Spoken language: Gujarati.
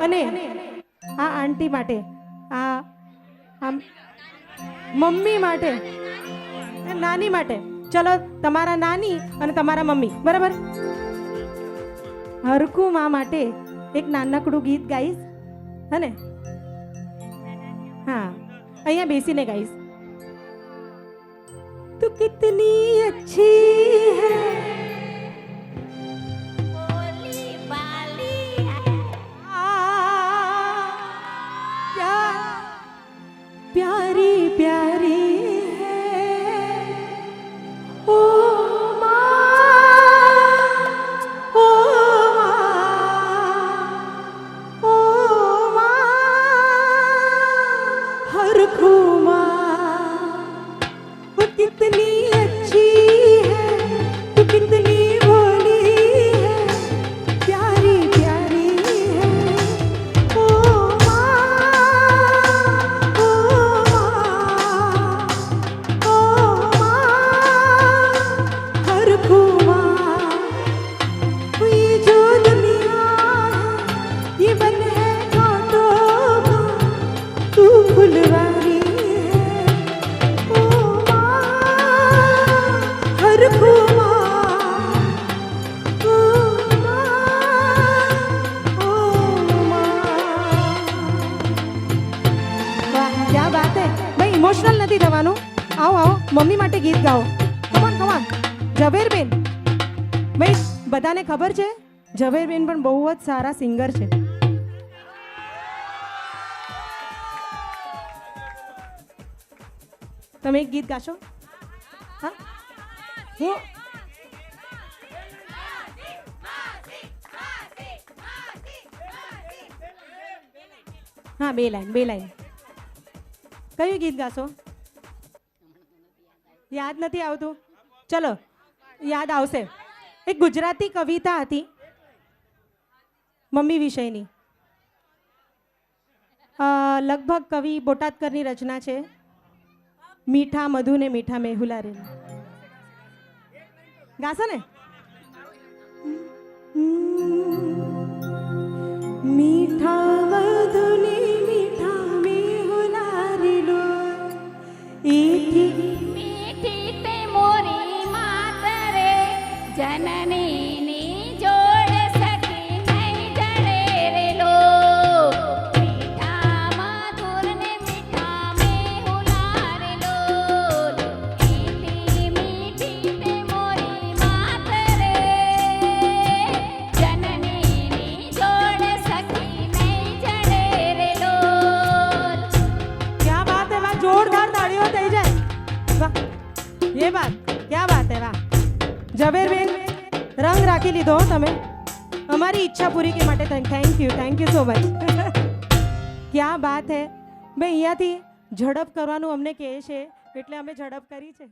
અને આ આંટી માટે, આ આમ મમ્મી માટે, નાની માટે. ચલો તમારા નાની અને તમારા મમ્મી, બરાબર? હરખું માં માટે એક નાનકડું ગીત ગાઈશ, હે? હા, અહીંયા બેસીને ગાઈશ. તું કિતની અચ્છી હૈ, प्यारी प्यारी है ओ माँ, ओ माँ, ओ माँ, हर खूमा वो कितनी अच्छी है, तू कितनी भोली है, प्यारी प्यारी है ओ ઇમોશનલ નથી થવાનું. આવો આવો, મમ્મી માટે ગીત ગાઓ. કમાન કમાન. ઝવેરબેન, ભાઈ બધાને ખબર છે ઝવેરબેન પણ બહુ જ સારા સિંગર છે. તમે એક ગીત ગાશો? હા, હું હા, બે લાઈન. કયું ગીત ગાશો? યાદ નથી આવતું? ચલો યાદ આવશે. એક ગુજરાતી કવિતા હતી મમ્મી વિષયની, લગભગ કવિ બોટાદકરની રચના છે. મીઠા મધુ ને મીઠા મેહુલા રે. ગાશો ને? મીઠા મધુ ને मीठी ते मोरी मात रे, जननी ની જોડ સખી નહીં જડે રે લો. મીઠા મધુર ને મીઠા મેહુલા રે લો. મીઠી મીઠી તે મોરી માત રે, જનની ની જોડ સખી નહીં જડે રે લો. क्या बात है, वाह! जोरदार तालियों થઈ જાય. વાહ, ये बात, क्या बात है, वाह! ઝવેરબેન, રંગ રાખી લીધો તમે અમારી ઈચ્છા પૂરી કરવા માટે. Thank you so much. क्या बात है. ભાઈ અહીંયાથી ઝડપ કરવાનું અમને કહે છે એટલે અમે ઝડપ કરી છે.